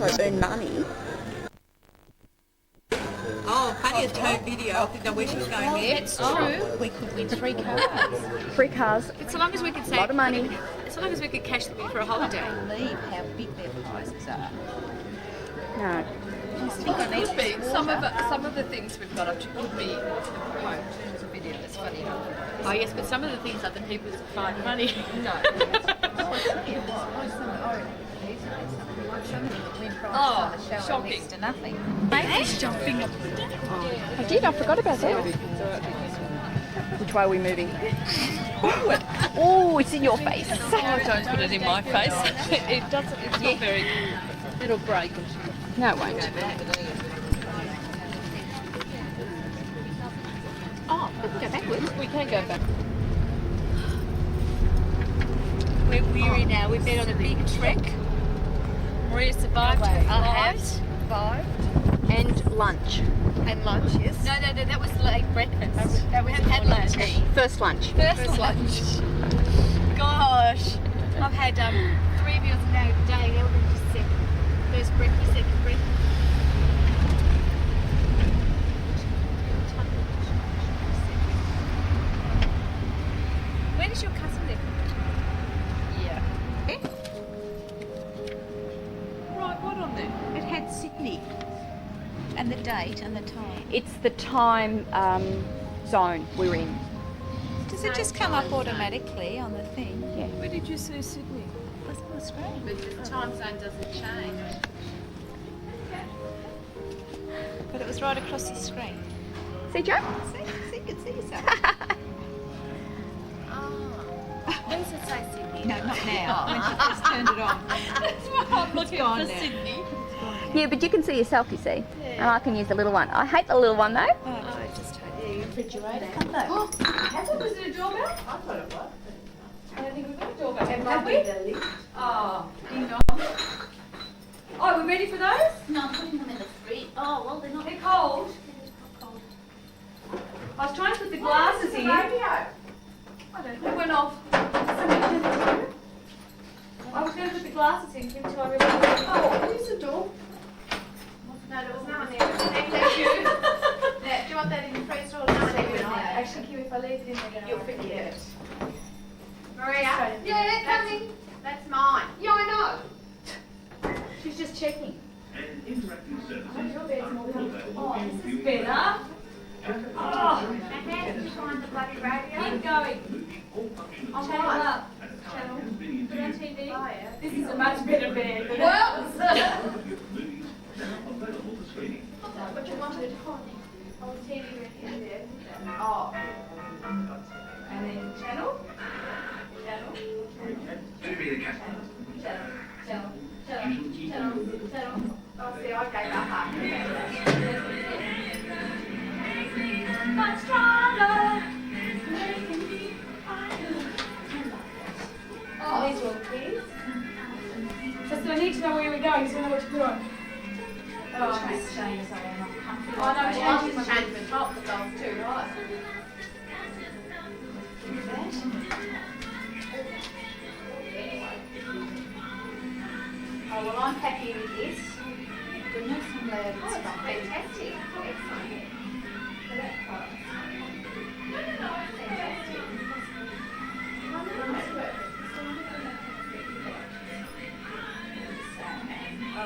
also earn money. Oh, funny as home video. I didn't know where she was going there. It's true. We could win 3 cars. 3 cars. It's so long as we could save A lot of money. So long as we could cash them in for a holiday. I can't believe how big their prizes are. No. Could be. Some of the things we've got up to could be in terms of video. It's funny enough. Oh yes, but some of the things other people find funny. No. Oh, shocking. Next to nothing. Baby's jumping up. I did, I forgot about that. Which way are we moving? Oh, it's in your face. Oh, don't put it in my face. It doesn't, it's not very, it'll break. No, it won't. Oh, we can go backwards. We can go back. We're weary now. We've been on a big trek. Maria survived her flight. And lunch. And lunch, yes. No, that was late breakfast. We haven't had lunch. First lunch. First lunch. Gosh. I've had 3 meals a day. That would be just second. First breakfast, second breakfast. Where does your cousin live? Yeah. Right, what on there? It had Sydney. And the date and the time. It's the time zone we're in. Does it just come up automatically on the thing? Yeah. Where did you see Sydney? That's on the screen. But the time zone doesn't change. But it was right across your screen. See, Joe? See, you can see yourself. Where does it say Sydney? No, not now. When she just turned it on. That's what I'm looking gone for, now. Sydney. Yeah, but you can see yourself, you see. And I can use the little one. I hate the little one, though. Oh, just totally. Refrigerator. Has it? Was it a doorbell? I thought it was. I don't think we've got a doorbell. Have we? Oh, ding dong. Oh, are we ready for those? No, I'm putting them in the fridge. Oh, well, they're not. They're cold. Cold. I was trying to put the glasses in. I don't know. It went off. I was going to put the glasses in until I realised. Oh, where's the door? No, there was no one there. Thank you. Yeah, do you want that in the freezer or no one there? Actually, Kim, if I leave it in there, you'll forget it. Maria? Yeah, they're coming. That's mine. Yeah, I know. She's just checking. Your bed's more comfortable. Oh, this is better. Oh, and how did you find the bloody radio? Keep going. I'll channel up. Channel. Put it on TV. Oh, yeah. This is a much better bed than ours. But you wanted on the TV right there. Oh. And then channel. Channel. Channel. Oh, see, I gave up. Much stronger. Oh, these are all the keys. So I need to know where we're going, so I know what to put on. Oh, it's changed, so I'm not comfy. Oh, no, change the top, the golf too, right? Oh, well, I'm happy with this. Goodness, I'm glad it's fantastic. Excellent. So that price. No, it's fantastic. Oh,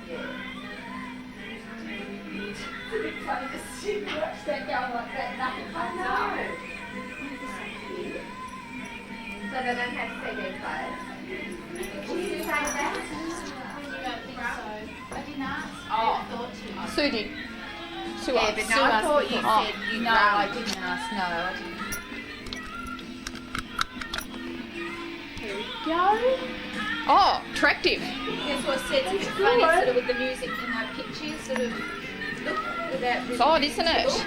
yeah. It's a bit funny to sit and watch that going like that. Nothing comes up. So they don't have CD players. Did you say that? You don't think so? I didn't ask. Oh, I thought to. Sue did. Sue Yeah, asked. but no, I thought you said you. No, I didn't. didn't ask. No, I didn't. Here we go. Oh, attractive. That's what I said. It's a bit funny, sort of with the music and the pictures, sort of look without. It's odd, isn't it?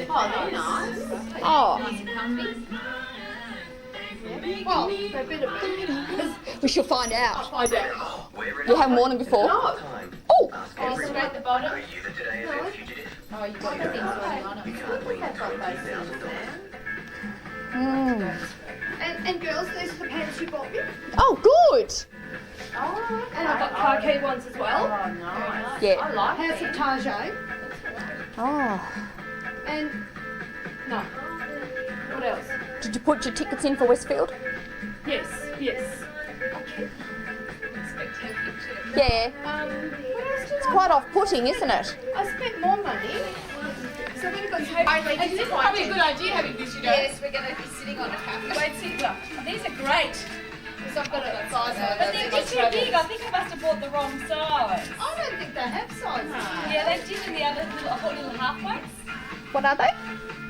Oh, they're nice. Oh, Nice and comfy. Well, they better be. we shall find out. Find out. You haven't worn them before? No. Oh, Oh, so at the bottom. Oh, you've got the things running on it. I've got those things there. And girls, these are the pants you bought me. Oh, good. And I've got khaki ones as well. Oh, nice. Yeah. I like House of Tarjay. Oh. And no. What else? Did you put your tickets in for Westfield? Yes. Yeah. What else did It's quite off-putting, isn't it? I spent more money. So we've got And this is probably a good idea having this, you know. Yes, we're going to be sitting on a cafe. Wait, Sigler. These are great. Because I've got a size over. But they're just too big. I think I must have bought the wrong size. I don't think they have sizes. Yeah, they did in the other little halfways. What are they?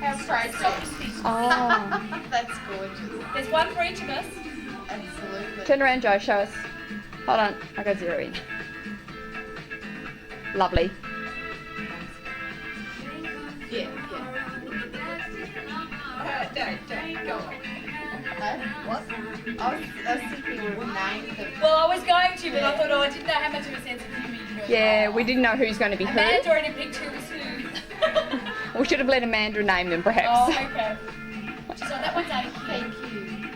How straight. Oh. That's gorgeous. There's one for each of us. Absolutely. Turn around, Joe. Show us. Hold on. I go 0 in. Lovely. Yeah. Don't go on. What? I was thinking we would name them. Well, I was going to, but I thought, I didn't know how much of a sense of humour you really Yeah, we didn't know who's going to be who. Amanda already picked who was who. We should have let Amanda name them, perhaps. Oh, okay. She's like, that one's out of Thank you.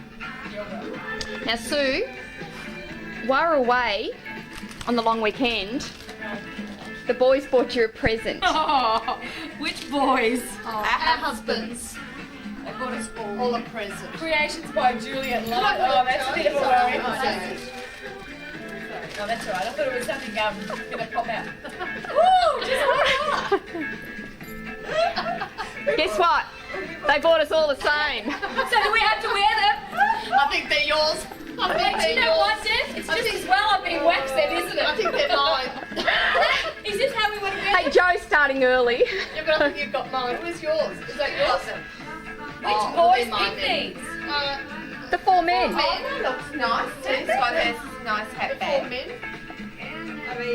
You're welcome. Now, Sue, while we're away on the long weekend, the boys bought you a present. Oh, which boys? Our husbands. They bought us All a present. Creations by Juliet Light. Oh, that's a bit of a worry. Oh, that's all right. I thought it was something going to pop out. Ooh, just like Guess what? They bought us all the same. that. So do we have to wear them? I think they're yours. I think You they're don't yours. want it? It's just as well I've been waxed then, isn't it? I think they're mine. Is this how we want to wear Hey, them? Joe's starting early. Yeah, but I think you've got mine. Where's yours? Is that yours? Which boys pick these? The 4 men. That looks nice too. Scott has a nice hat bag.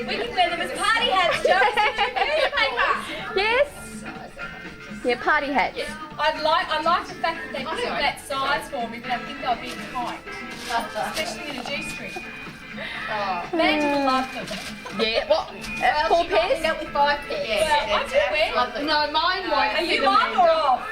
We can wear them as party hats, Joe. Yes. Yeah, party hats. I like the fact that they picked that size for me, but I think they'll be tight, especially in a G-string. Amanda will love them. Yeah. What? 4 pairs? That with 5 pairs. Well, I do wear them. No, mine won't. Are you on or off?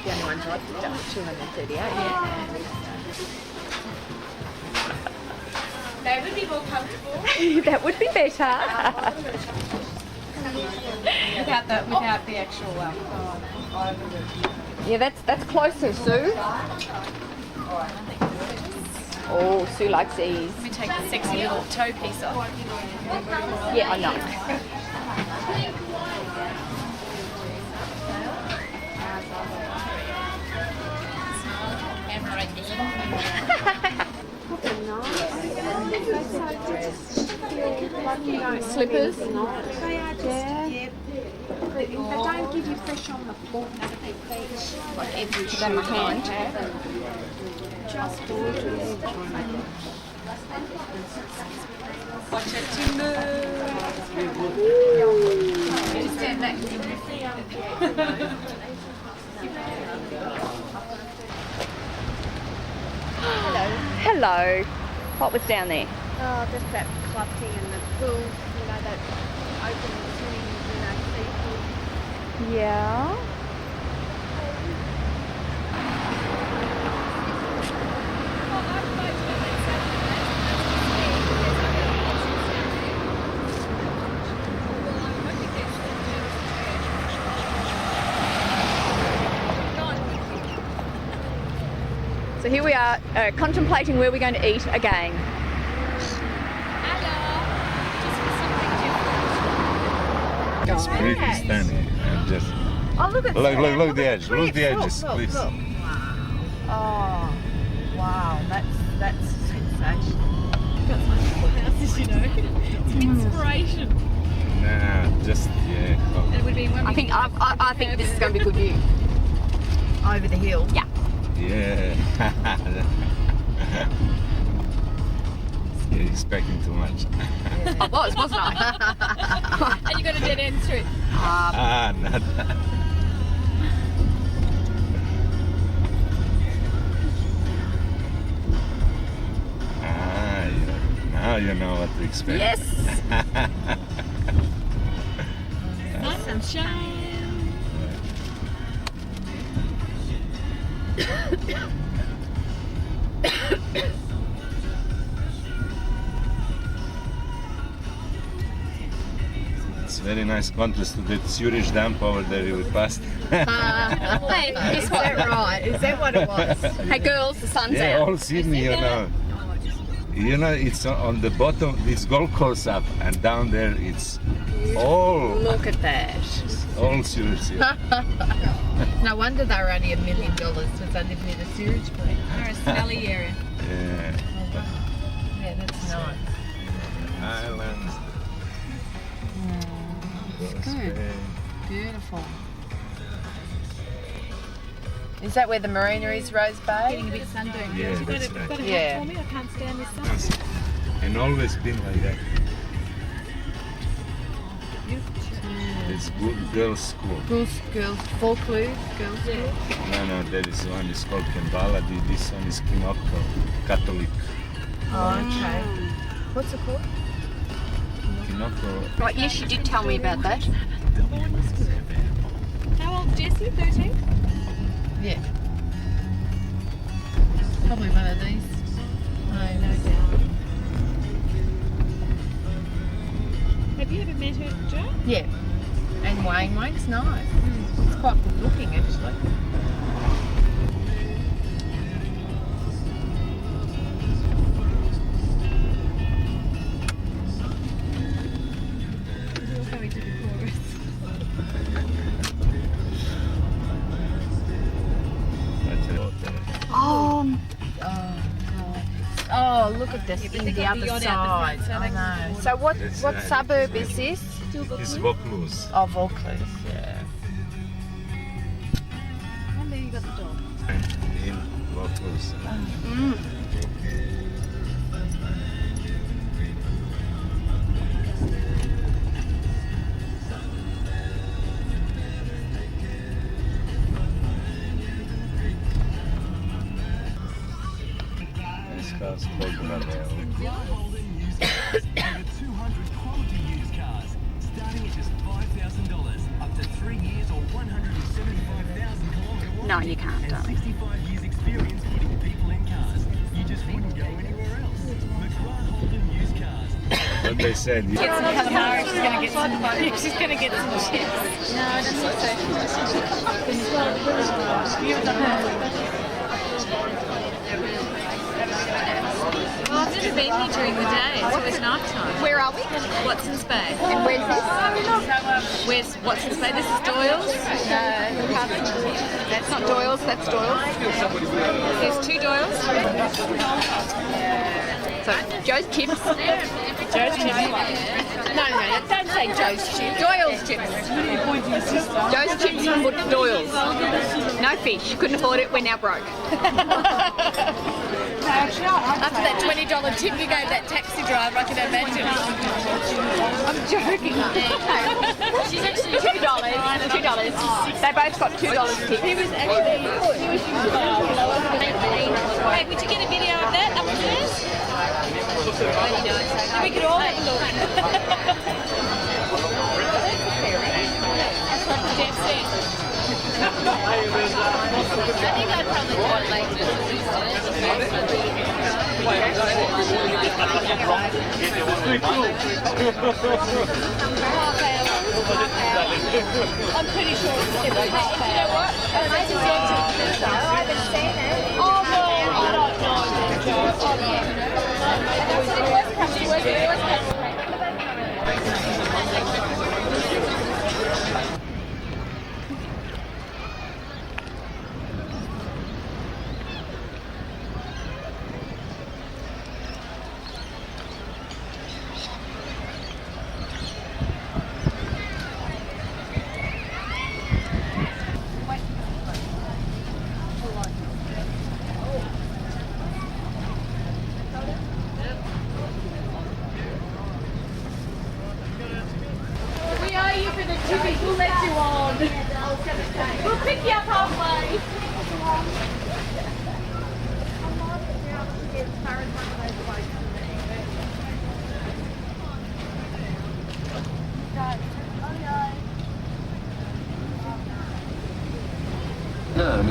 The only ones I've picked up are 238. They would be more comfortable That would be better. without the actual Yeah, that's closer, Sue. Oh, Sue likes these. Let me take the sexy little toe piece off. Yeah, I know. Camera right there. Slippers. They don't give you pressure on the foot. Like every put that in my hand. Just gorgeous. Watch it to move. Just stand back. Hello. What was down there? Oh, just that club thing and the pool, you know, that open swimming, seafood. Yeah. So here we are, contemplating where we're going to eat again. It's pretty standing. Just Oh, look at look the edge. Look the edges, please. Oh, wow, that's sensational. Houses, you know. It's an inspiration. Nah, just yeah. Oh. It would be when I think this is going to be good view. Over the hill. Yeah. Yeah. You're expecting too much. I was, wasn't I? And you got a dead end through. Ah, not that. Now you know what to expect. Yes. Sunshine. It's very nice contrast to the Zurich dump over there we passed. Hey, guess what? Is that right? Is that what it was? Hey girls, the sun's Yeah, out. all Sydney, you know. You know, it's on the bottom, this golf course up, and down there it's all Look at that. Zurich. No wonder they were only $1 million because they live near the sewage plant. They're a smelly area. Yeah. Yeah, that's nice. Islands. Good. Beautiful. Is that where the marina is, Rose Bay? Getting a bit sunburned. Yeah, You've that's got right. a Yeah. hat for me? I can't stand this sun. And always been like that. It's good girls' school. Girls, Vaucluse, girls' school. No, there is one is called Kembala. This one is Kinoko, Catholic. Oh, okay. What's it called? Kinoko. Right, yes, you did tell me about that. How old's Jessie? 13? Yeah. Probably one of these. No doubt. Have you ever met her, Jo? Yeah. And Wayne's nice. It's quite good looking, actually. We're going to the chorus. Oh, look at this Yeah, but in they the got other the yacht side. out the front, so I they can know. So what That's what right. suburb is this? It's Vaucluse. Oh, Vaucluse, yeah. And there you got the dog. In Vaucluse. This car's called Analogue. Over 200 quality used cars, starting at just $5,000, up to 3 years or 175,000 kilometres. No, you can't, And darling. 65 years experience putting people in cars. You just wouldn't go anywhere else. McGrath Holden Used Cars. What they said, you Get some calamari, she's going to get some she's going to get some chips. No, I don't think so. Well, I've never been here during the day, so it's night time. Where are we? Watson's Bay. And where's this? Where's Watson's Bay? This is Doyle's. That's not Doyle's, that's Doyle's. There's 2 Doyle's. So, Joe's chips. Joe's chips. No, don't say Joe's chips. Doyle's chips. Joe's chips and Doyle's. No fish. Couldn't afford it. We're now broke. After that $20 tip you gave that taxi driver, I can imagine. I'm joking. She's actually $2. They both got $2 tip. He was actually. Hey, would you get a video of that upstairs? We could all have a look. That's what Jeff said. I think I'd probably do it like I'm pretty sure it's half hour. You know what? I haven't seen it. Oh no, I don't know, Joe.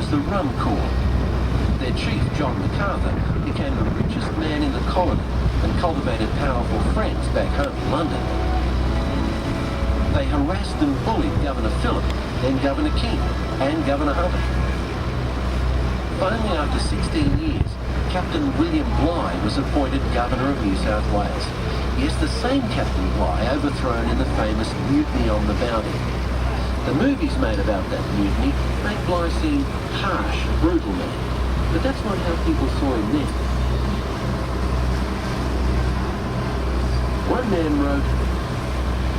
was the Rum Corps. Their chief, John MacArthur, became the richest man in the colony and cultivated powerful friends back home in London. They harassed and bullied Governor Phillip, then Governor King, and Governor Hubbard. Finally, after 16 years, Captain William Bligh was appointed Governor of New South Wales. Yes, the same Captain Bligh overthrown in the famous Mutiny on the Bounty. The movies made about that mutiny make Bligh seem harsh, brutal man, but that's not how people saw him then. One man wrote,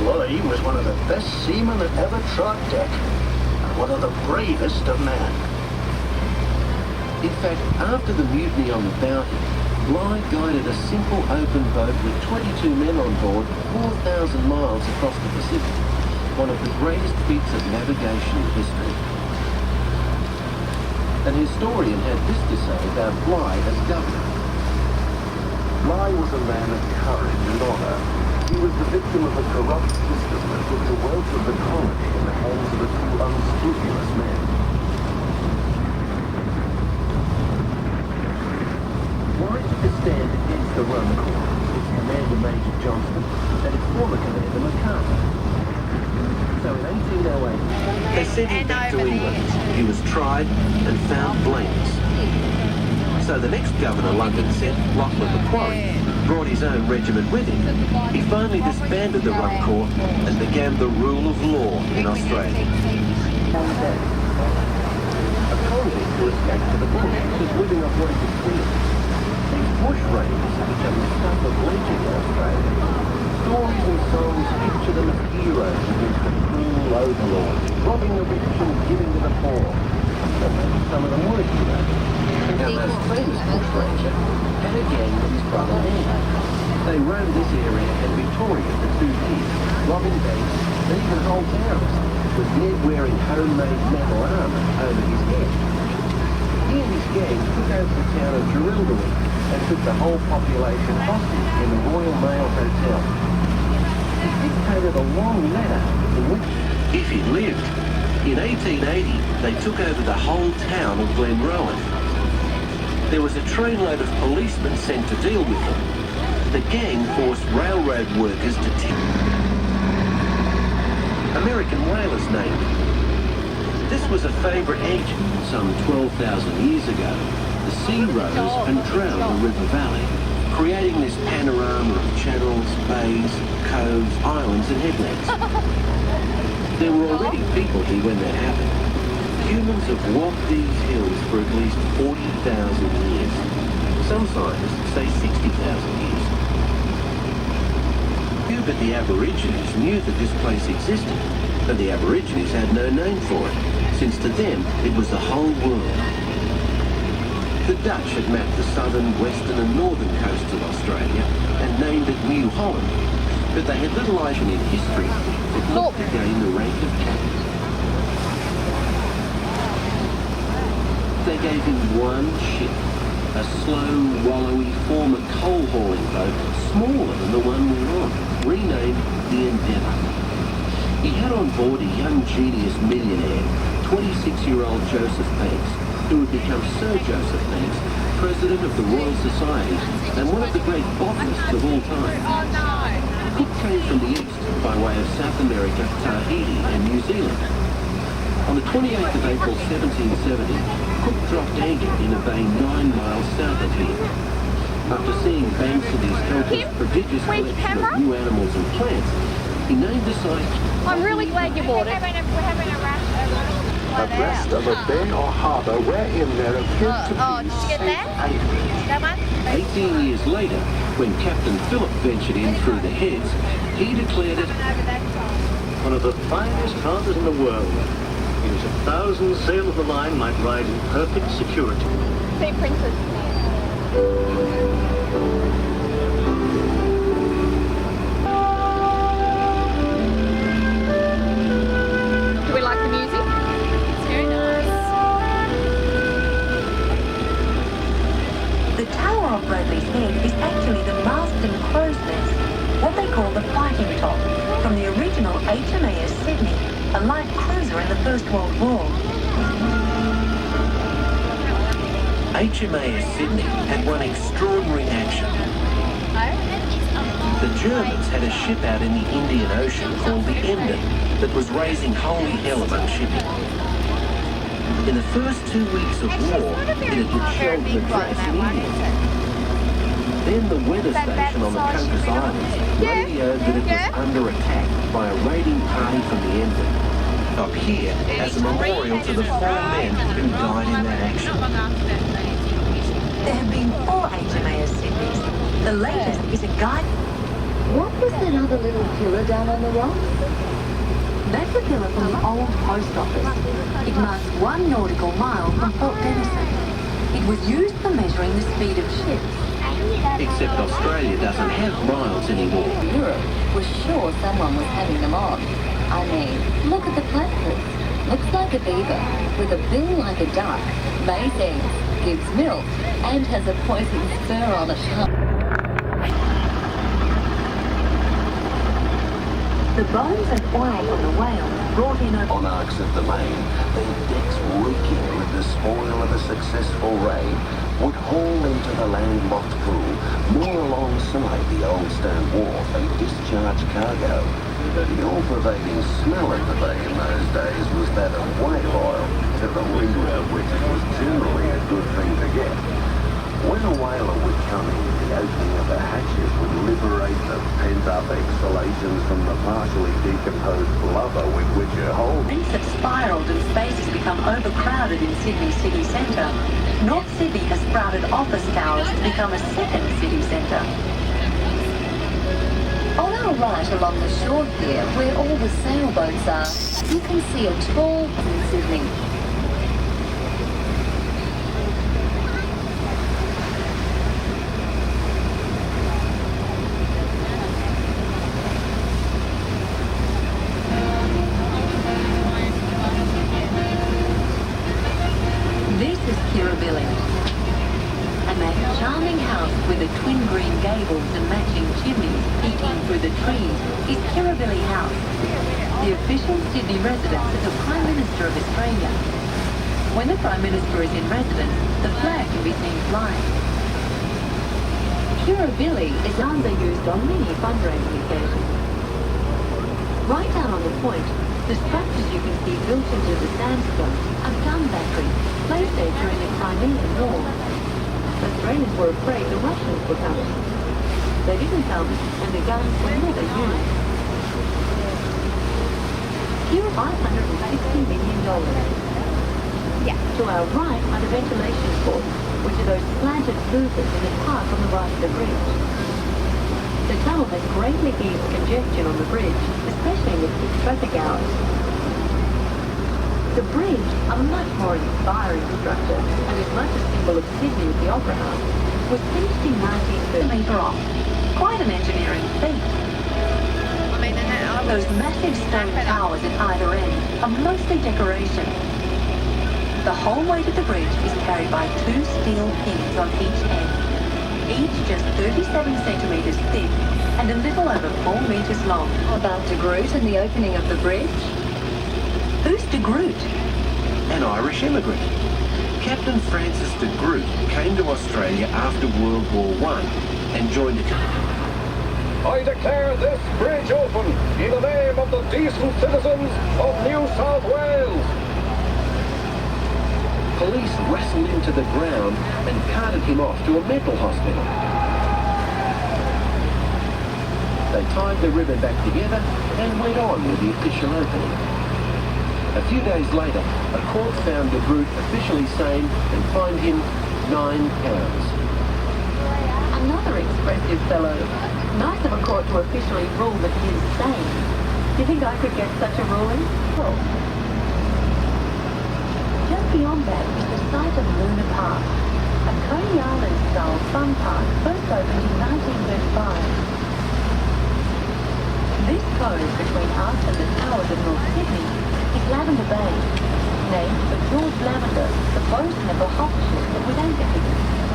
Bligh was one of the best seamen that ever trod deck, and one of the bravest of men. In fact, after the mutiny on the Bounty, Bligh guided a simple open boat with 22 men on board 4,000 miles across the Pacific, one of the greatest feats of navigation in history. An historian had this to say about Bligh as governor. Bligh was a man of courage and honour. He was the victim of a corrupt system that put the wealth of the colony in the hands of a few unscrupulous men. Bligh took a stand against the Rum Corps, its commander Major Johnston, and its former commander MacArthur. So in 1808, they sent him back to England. He was tried and found blameless. So the next governor London sent, Lachlan Macquarie, brought his own regiment with him. He finally disbanded the Rum Corps and began the rule of law in Australia. A convict who escaped to the bush was living off what he could steal. These bush raiders have become the stuff of legend in Australia. Stories and songs picture them as heroes against the cruel overlords, robbing the rich and giving to the poor. And maybe some of them were heroes. Our most famous bushranger had a gang with his brother Ned. They roamed this area and Victoria for 2 years, robbing banks and even whole towns, with Ned wearing homemade metal armour over his head. He and his gang took over the town of Shirlenes and took the whole population hostage in the Royal Mail Hotel. He dictated a long letter in which, if he'd lived, in 1880 they took over the whole town of Glenrowan. There was a trainload of policemen sent to deal with them. The gang forced railroad workers to American whalers named it. This was a favourite engine some 12,000 years ago. The sea rose and drowned the river valley, creating this panorama of channels, bays, coves, islands and headlands. There were already people here when that happened. Humans have walked these hills for at least 40,000 years. Some scientists say 60,000 years. Few but the Aborigines knew that this place existed, and the Aborigines had no name for it, since to them it was the whole world. The Dutch had mapped the southern, western and northern coasts of Australia and named it New Holland, but they had little idea in history that looked to gain the rank of captain. They gave him one ship, a slow, wallowy former coal-hauling boat, smaller than the one we were on, renamed the Endeavour. He had on board a young genius millionaire, 26-year-old Joseph Banks, who would become Sir Joseph Banks, President of the Royal Society and one of the great botanists of all time. Cook came from the east by way of South America, Tahiti and New Zealand. On the 28th of April 1770, Cook dropped anchor in a bay 9 miles south of here. After seeing Banks and his helpers' prodigious collection of new animals and plants, he named the site... I'm really glad you bought it. We're having a rash over Abreast of a bay or harbour wherein there appeared to be did you get that? That one? 18 years later, when Captain Phillip ventured in through the heads, he declared it one of the finest harbours in the world, in which 1,000 sail of the line might ride in perfect security. See Princess. Do we like the music? It's very nice. The Tower of Bradley's Head is actually the mast and crow's nest, what they call the fighting top, from the original HMAS Sydney, a light cruiser in the First World War. HMAS Sydney had one extraordinary action. The Germans had a ship out in the Indian Ocean called the Emden that was raising holy hell among shipping. In the first 2 weeks of war, it had been shelled to address in India. Then the weather station on the Cocos Islands radioed that it was under attack by a raiding party from the Emden. Up here as a memorial to the 4 men who died in that action. There have been 4 HMAS Sydneys. The latest is a guide. What was that other little pillar down on the rock? That's a pillar from the old post office. It marks 1 nautical mile from Port Denison. It was used for measuring the speed of ships. Except Australia doesn't have miles anymore. Europe was sure someone was having them on. I mean, look at the platypus. Looks like a beaver, with a bill like a duck, lays eggs, gives milk, and has a poisonous spur on it. The bones and oil from the whale brought in monarchs of the main, their decks reeking with the spoil of a successful raid, would haul into the landlocked pool, moor alongside the old stone wharf and discharge cargo. The all-pervading smell of the bay in those days was that of whale oil, to the reader of which it was generally a good thing to get. When a whaler would come in, the opening of the hatches would liberate the pent-up exhalations from the partially decomposed blubber with which it holds. Things have spiralled and space has become overcrowded in Sydney city centre. North Sydney has sprouted office towers to become a second city centre. On our right along the shore here, where all the sailboats are, you can see a tall in Sydney. This is Kirribilli, and that charming house with the twin green gables and matching chimneys peeking through the trees is Kirribilli House, the official Sydney residence of the Prime Minister of Australia. When the Prime Minister is in residence, the flag can be seen flying. Kirribilli is underused on many fundraising occasions. Right down on the point, the structures you can see built into the sandstone are gun batteries placed there during the Crimean War. Australians were afraid the Russians were coming. They didn't come, and the guns were never used. Here are $560 million. Yeah. To our right are the ventilation ports, which are those slanted louvers in the park on the right of the bridge. The tunnel has greatly eased congestion on the bridge, especially in the peak traffic hours. The bridge, a much more inspiring structure, and as much a symbol of Sydney as the Opera House, was finished in 1930 off. Quite an engineering feat. I mean, Those massive stone towers at either end are mostly decoration. The whole weight of the bridge is carried by 2 steel pins on each end, each just 37 centimetres thick and a little over 4 metres long. About De Groot and the opening of the bridge? Who's De Groot? An Irish immigrant. Captain Francis de Groot came to Australia after World War I and joined it. I declare this bridge open in the name of the decent citizens of New South Wales. Police wrestled him to the ground and carted him off to a mental hospital. They tied the ribbon back together and went on with the official opening. A few days later, a court found de Groot officially sane and fined him £9. Another expressive fellow. Nice of a court to officially rule that he is sane. Do you think I could get such a ruling? Oh. Just beyond that is the site of Luna Park, a Coney Island-style fun park first opened in 1935. This cove between us and the towers of North Sydney is Lavender Bay, named for George Lavender, the bosun of the hop ship that was anchored here.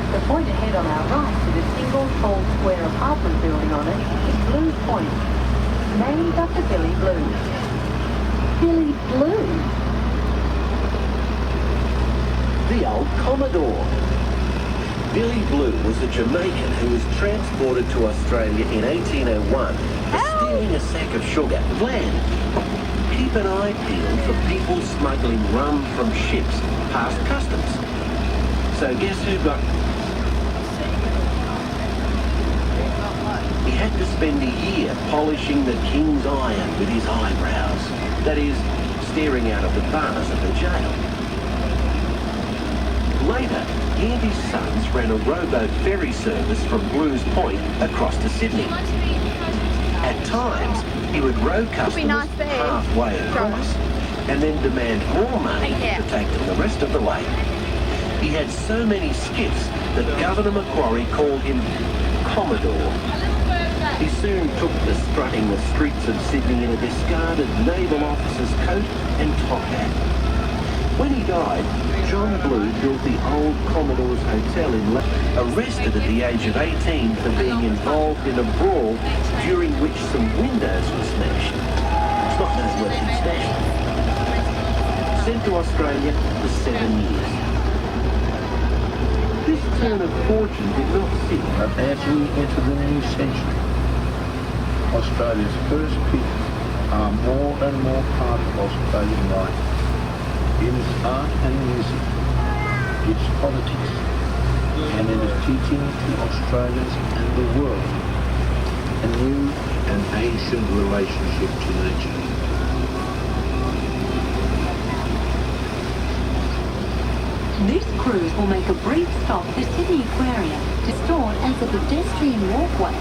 The point ahead on our right to the single tall square apartment building on it is Blue Point, named after Billy Blue. Billy Blue? the old Commodore. Billy Blue was a Jamaican who was transported to Australia in 1801 for stealing a sack of sugar. Land. Keep an eye peeled for people smuggling rum from ships past customs. So guess who got... He had to spend a year polishing the king's iron with his eyebrows. That is, staring out of the bars of the jail. Later, he and his sons ran a rowboat ferry service from Blues Point across to Sydney. At times, he would row customers halfway across and then demand more money to take them the rest of the way. He had so many skiffs that Governor Macquarie called him Commodore. He soon took to strutting the streets of Sydney in a discarded naval officer's coat and top hat. When he died, John Blue built the old Commodore's Hotel in London, arrested at the age of 18 for being involved in a brawl during which some windows were smashed. It's not known whether he smashed them. Sent to Australia for 7 years. This turn of fortune did not sit. But as we enter the new century, Australia's first people are more and more part of Australian life. In its art and music, its politics, and in its teaching to Australians and the world a new and ancient relationship to nature. This cruise will make a brief stop at the Sydney Aquarium, installed as a pedestrian walkway.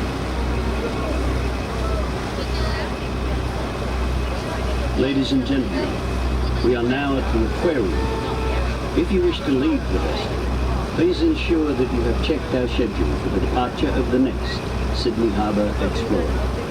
Ladies and gentlemen, we are now at the aquarium. If you wish to leave the vessel, please ensure that you have checked our schedule for the departure of the next Sydney Harbour Explorer.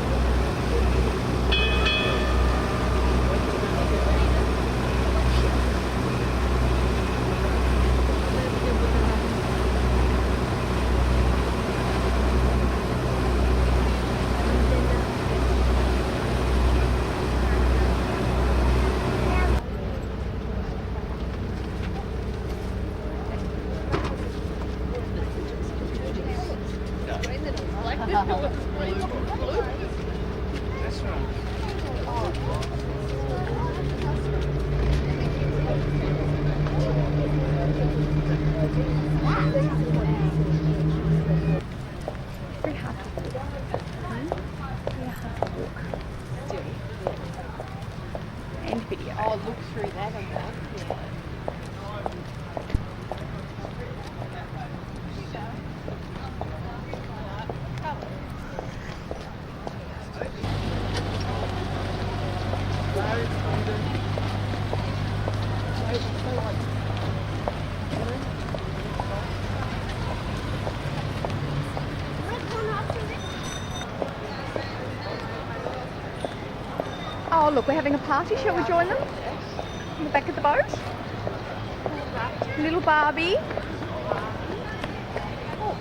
Oh, look through that and that. Yeah. Oh, look, we're having a party. Shall we join them? In the back of the boat? Little Barbie. Oh,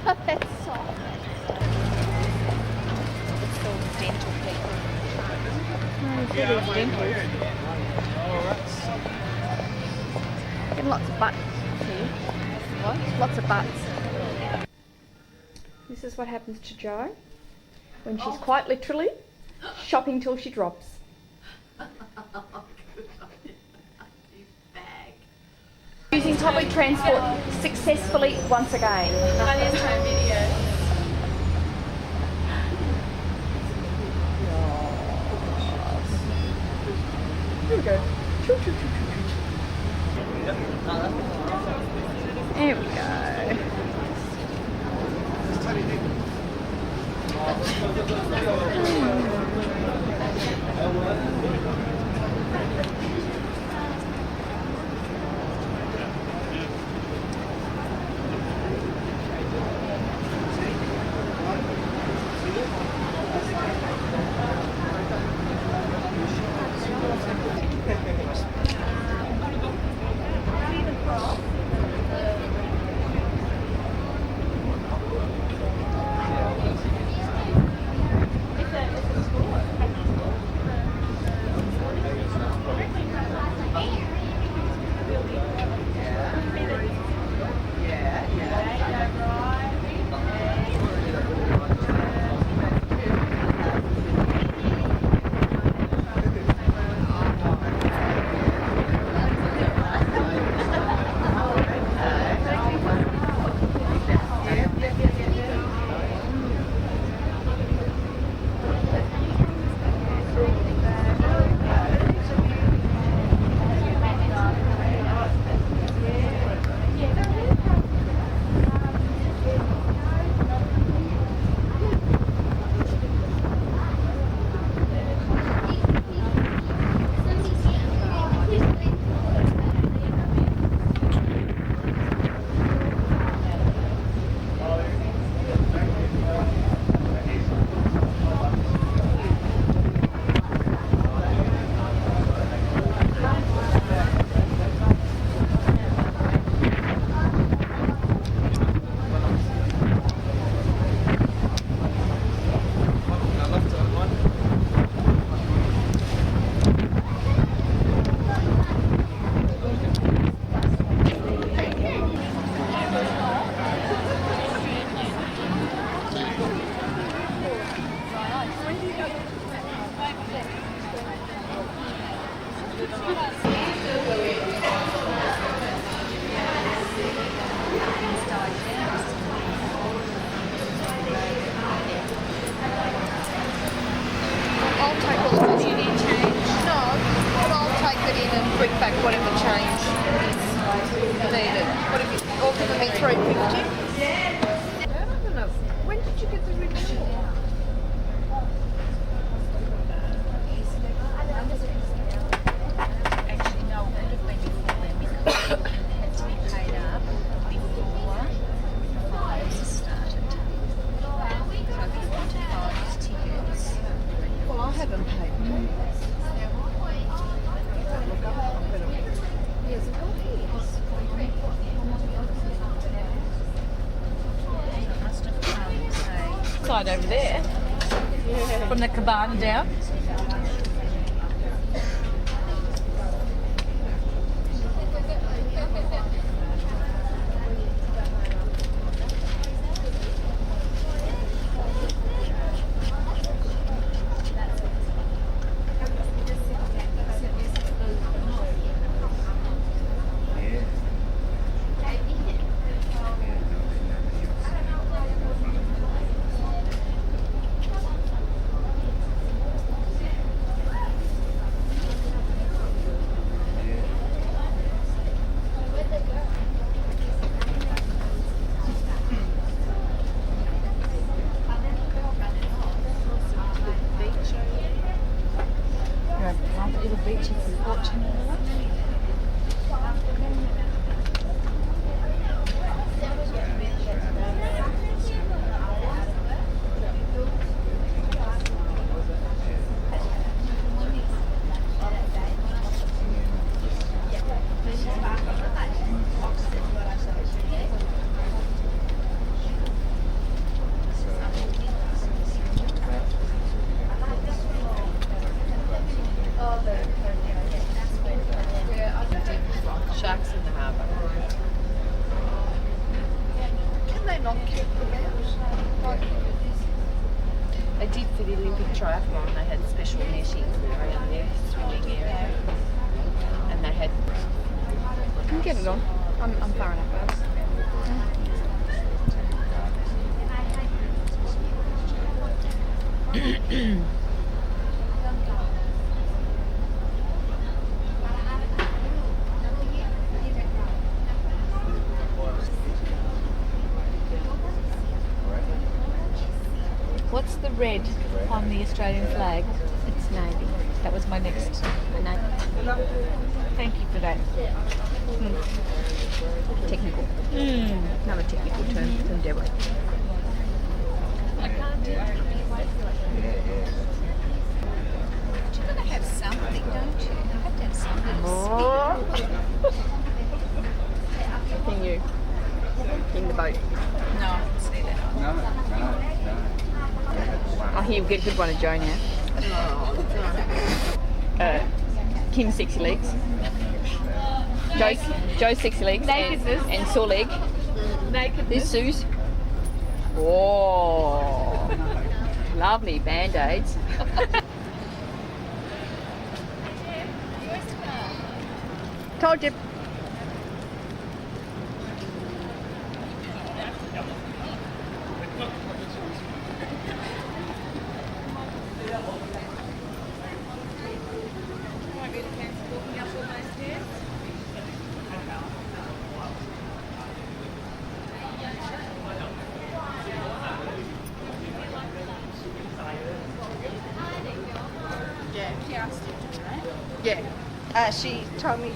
that's soft. It's all dental people. Getting lots of butts here. What? Lots of butts. This is what happens to Jo when she's quite literally shopping till she drops. Using public transport successfully once again. Funniest home videos. Here we go. There we go. hillside over there. From the cabana down. Sharks in the harbour. Can they not keep them out? They did for the Olympic triathlon. They had special netting around their swimming area, and they had. You can get it on. I'm far enough out. What's the red on the Australian flag? It's navy. That was my next. Navy. Thank you for that. Technical. Another technical term from Deborah. I can't do it. You've got to have something, don't you? You have to have something to Can you in the boat? No, I can see that. Oh, here, we'll get a good one of Joe now. Kim's sexy legs. Joe's sexy legs. Nakedness. And sore leg. Nakedness. This Sue's. Oh, lovely band-aids. Told you. Yeah. She told me to.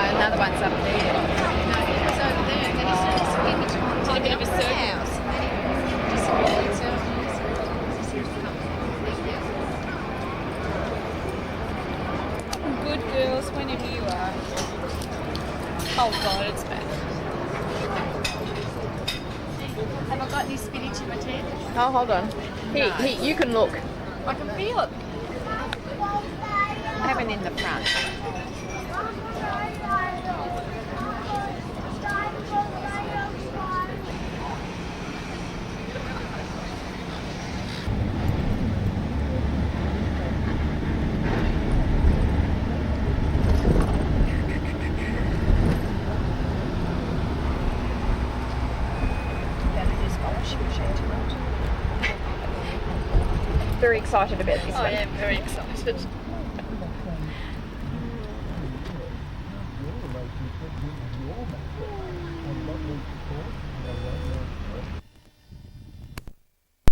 Another one's up there. No, it was over there. Then he sort of disappeared between a bit of a circle. Good girls, whenever you are. Oh God, it's back. Have I got any spinach in my teeth? Oh, hold on. Here, No. here, you can look. I can feel it. I haven't in the front. Very excited about this I one. am very excited.